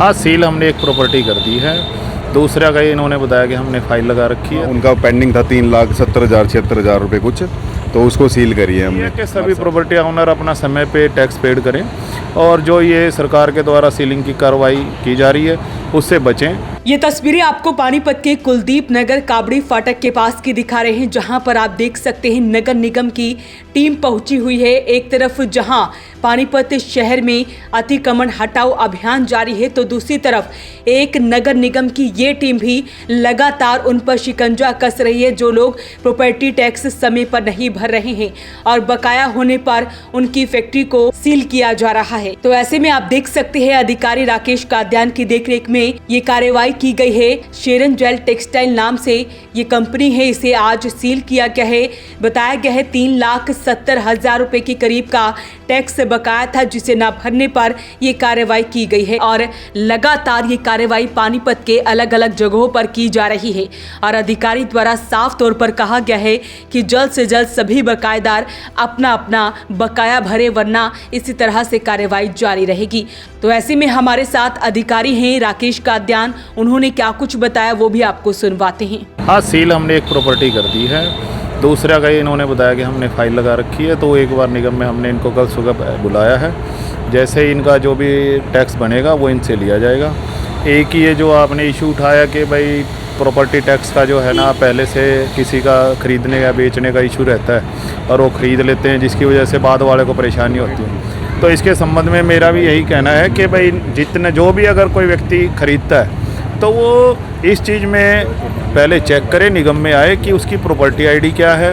हाँ, सील हमने एक प्रॉपर्टी कर दी है। दूसरा का इन्होंने बताया कि हमने फाइल लगा रखी है। उनका पेंडिंग था 3,70,000 76,000 रुपये कुछ, तो उसको सील करी है हमने। कि सभी प्रॉपर्टी ओनर अपना समय पे टैक्स पेड करें और जो ये सरकार के द्वारा सीलिंग की कार्रवाई की जा रही है उससे बचें। ये तस्वीरें आपको पानीपत के कुलदीप नगर काबड़ी फाटक के पास की दिखा रहे हैं, जहां पर आप देख सकते हैं नगर निगम की टीम पहुंची हुई है। एक तरफ जहां पानीपत शहर में अतिक्रमण हटाओ अभियान जारी है, तो दूसरी तरफ एक नगर निगम की ये टीम भी लगातार उन पर शिकंजा कस रही है जो लोग प्रॉपर्टी टैक्स समय पर नहीं भर रहे हैं और बकाया होने पर उनकी फैक्ट्री को सील किया जा रहा है। तो ऐसे में आप देख सकते हैं अधिकारी राकेश काद्यान की देखरेख में ये कार्यवाही की गई है। शेरन जेल टेक्सटाइल नाम से ये कंपनी है, इसे आज सील किया गया है। बताया गया है 3,70,000 रुपए के करीब का टैक्स बकाया था, जिसे न भरने पर ये कार्रवाई की गई है और लगातार ये कार्रवाई पानीपत के अलग अलग जगहों पर की जा रही है और अधिकारी द्वारा साफ तौर पर कहा गया है कि जल्द से जल्द सभी बकायेदार अपना अपना बकाया भरे, वरना इसी तरह से कार्रवाई जारी रहेगी। तो ऐसे में हमारे साथ अधिकारी हैं राकेश काद्यान, उन्होंने क्या कुछ बताया वो भी आपको सुनवाते हैं। हाँ, सील हमने एक प्रॉपर्टी कर दी है। दूसरा का इन्होंने बताया कि हमने फाइल लगा रखी है, तो एक बार निगम में हमने इनको कल सुबह बुलाया है। जैसे इनका जो भी टैक्स बनेगा वो इनसे लिया जाएगा। एक ही ये जो आपने इशू उठाया कि भाई प्रॉपर्टी टैक्स का जो है ना, पहले से किसी का ख़रीदने या बेचने का इशू रहता है और वो ख़रीद लेते हैं, जिसकी वजह से बाद वाले को परेशानी होती है। तो इसके संबंध में मेरा भी यही कहना है कि भाई जितने जो भी अगर कोई व्यक्ति ख़रीदता है तो वो इस चीज़ में पहले चेक करे, निगम में आए कि उसकी प्रॉपर्टी आईडी क्या है,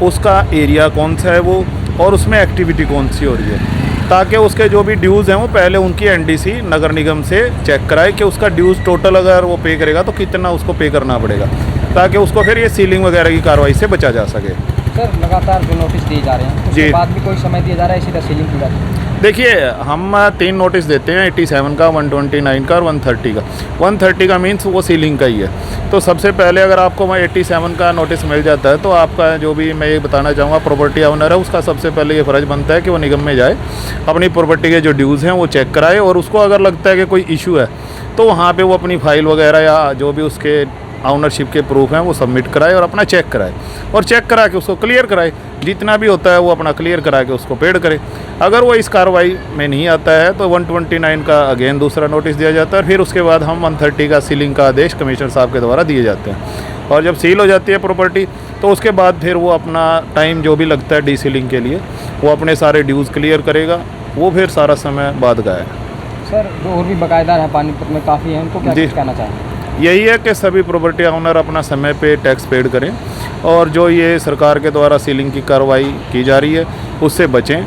उसका एरिया कौन सा है वो, और उसमें एक्टिविटी कौन सी हो रही है, ताकि उसके जो भी ड्यूज़ हैं वो पहले उनकी एनडीसी नगर निगम से चेक कराए कि उसका ड्यूज़ टोटल अगर वो पे करेगा तो कितना उसको पे करना पड़ेगा, ताकि उसको फिर ये सीलिंग वगैरह की कार्रवाई से बचा जा सके। सर, लगातार जो नोटिस दिए जा रहे हैं उसके बाद भी कोई समय दिया जा रहा है इसी तरह सीलिंग की जाती है? देखिए, हम 3 नोटिस देते हैं, 87 का, 129 का और 130 का। 130 का मीन्स वो सीलिंग का ही है। तो सबसे पहले अगर आपको 87 का नोटिस मिल जाता है तो आपका जो भी मैं ये बताना चाहूँगा प्रॉपर्टी ओनर है, उसका सबसे पहले ये फ़र्ज़ बनता है कि वो निगम में जाए, अपनी प्रॉपर्टी के जो ड्यूज़ हैं वो चेक कराए, और उसको अगर लगता है कि कोई इशू है तो वहाँ पर वो अपनी फ़ाइल वगैरह या जो भी उसके ऑनरशिप के प्रूफ हैं वो सबमिट कराए और अपना चेक कराए, और चेक करा के उसको क्लियर कराए। जितना भी होता है वो अपना क्लियर करा के उसको पेड करे। अगर वो इस कार्रवाई में नहीं आता है तो 129 का अगेन दूसरा नोटिस दिया जाता है, फिर उसके बाद हम 130 का सीलिंग का आदेश कमिश्नर साहब के द्वारा दिए जाते हैं। और जब सील हो जाती है प्रॉपर्टी तो उसके बाद फिर वो अपना टाइम जो भी लगता है डी सीलिंग के लिए वो अपने सारे ड्यूज़ क्लियर करेगा, वो फिर सारा समय बाद का है। सर, जो और भी बकायेदार हैं पानीपत में काफ़ी हैं, उनको क्या कहना चाहेंगे? यही है कि सभी प्रॉपर्टी ओनर अपना समय पे टैक्स पेड करें और जो ये सरकार के द्वारा सीलिंग की कार्रवाई की जा रही है उससे बचें,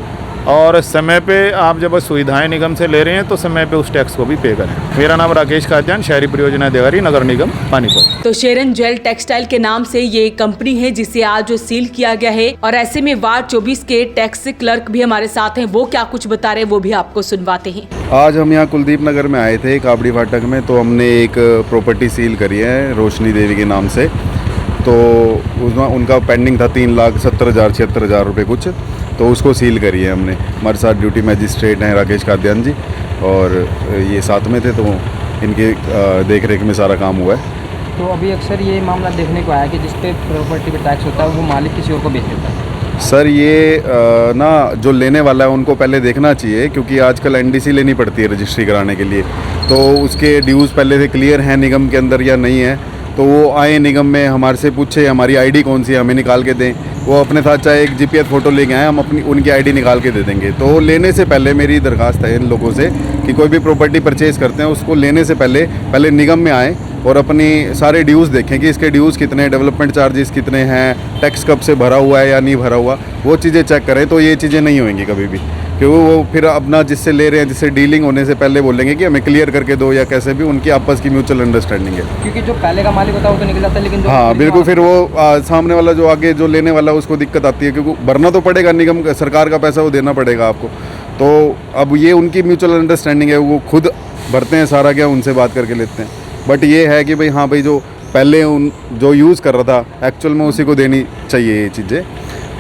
और समय पे आप जब सुविधाएं निगम से ले रहे हैं तो समय पे उस टैक्स को भी पे करें। मेरा नाम राकेश काद्यान, शहरी परियोजना अधिकारी, नगर निगम पानीपत। तो शेरन जेल टेक्सटाइल के नाम से ये कंपनी है जिसे आज सील किया गया है, और ऐसे में वार्ड 24 के टैक्स क्लर्क भी हमारे साथ हैं, वो क्या कुछ बता रहे हैं वो भी आपको सुनवाते हैं। आज हम यहाँ कुलदीप नगर में आए थे काबड़ी फाटक में, तो हमने एक प्रॉपर्टी सील करी है रोशनी देवी के नाम से। तो उसमें उनका पेंडिंग था 3,70,000 76,000 रुपये कुछ, तो उसको सील करी है हमने। हमारे साथ ड्यूटी मजिस्ट्रेट हैं राकेश काद्यान जी, और ये साथ में थे, तो इनके देख रेख में सारा काम हुआ है। तो अभी अक्सर ये मामला देखने को आया कि जिस पे प्रॉपर्टी पे टैक्स होता है वो मालिक किसी और को बेच देता है। सर, ये ना जो लेने वाला है उनको पहले देखना चाहिए, क्योंकि आजकल एनडीसी लेनी पड़ती है रजिस्ट्री कराने के लिए, तो उसके ड्यूज़ पहले से क्लियर हैं निगम के अंदर या नहीं है, तो वो आए निगम में, हमारे से पूछे हमारी आईडी कौन सी है, हमें निकाल के दें। वो अपने साथ चाहे एक जीपीएस फ़ोटो लेके आए, हम अपनी उनकी आईडी निकाल के दे देंगे। तो लेने से पहले मेरी दरख्वास्त है इन लोगों से कि कोई भी प्रॉपर्टी परचेज़ करते हैं उसको लेने से पहले निगम में आएँ और अपनी सारे ड्यूज़ देखें कि इसके ड्यूज़ कितने हैं, डेवलपमेंट चार्जेस कितने हैं, टैक्स कब से भरा हुआ है या नहीं भरा हुआ, वो चीज़ें चेक करें। तो ये चीज़ें नहीं होंगी कभी भी, क्योंकि वो फिर अपना जिससे ले रहे हैं, जिससे डीलिंग होने से पहले बोलेंगे कि हमें क्लियर करके दो, या कैसे भी उनकी आपस की म्यूचुअल अंडरस्टैंडिंग है। क्योंकि जो पहले का मालिक होता है वो तो निकल जाता है, लेकिन हाँ बिल्कुल, फिर वो सामने वाला जो आगे जो लेने वाला उसको दिक्कत आती है, क्योंकि भरना तो पड़ेगा, निगम सरकार का पैसा वो देना पड़ेगा आपको। तो अब ये उनकी म्यूचुअल अंडरस्टैंडिंग है, वो खुद भरते हैं सारा, क्या उनसे बात करके लेते हैं। बट ये है कि भाई हाँ भाई, जो पहले जो यूज़ कर रहा था एक्चुअल में उसी को देनी चाहिए ये चीज़ें।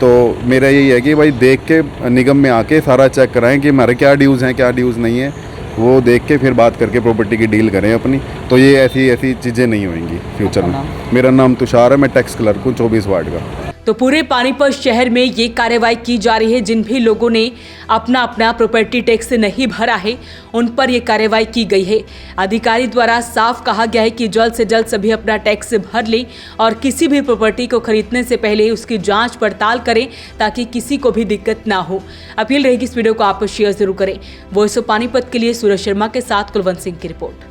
तो मेरा यही है कि भाई देख के निगम में आके सारा चेक कराएं कि हमारे क्या ड्यूज़ हैं क्या ड्यूज़ नहीं है, वो देख के फिर बात करके प्रॉपर्टी की डील करें अपनी, तो ये ऐसी ऐसी चीज़ें नहीं होंगी फ्यूचर में। मेरा नाम तुषार है, मैं टैक्स क्लर्क हूँ 24 वार्ड का। तो पूरे पानीपत शहर में ये कार्रवाई की जा रही है। जिन भी लोगों ने अपना अपना प्रॉपर्टी टैक्स नहीं भरा है उन पर ये कार्रवाई की गई है। अधिकारी द्वारा साफ कहा गया है कि जल्द से जल्द सभी अपना टैक्स भर लें और किसी भी प्रॉपर्टी को खरीदने से पहले उसकी जांच पड़ताल करें ताकि किसी को भी दिक्कत ना हो। अपील रहेगी इस वीडियो को आप शेयर जरूर करें। वॉइस ऑफ पानीपत के लिए सूरज शर्मा के साथ कुलवंत सिंह की रिपोर्ट।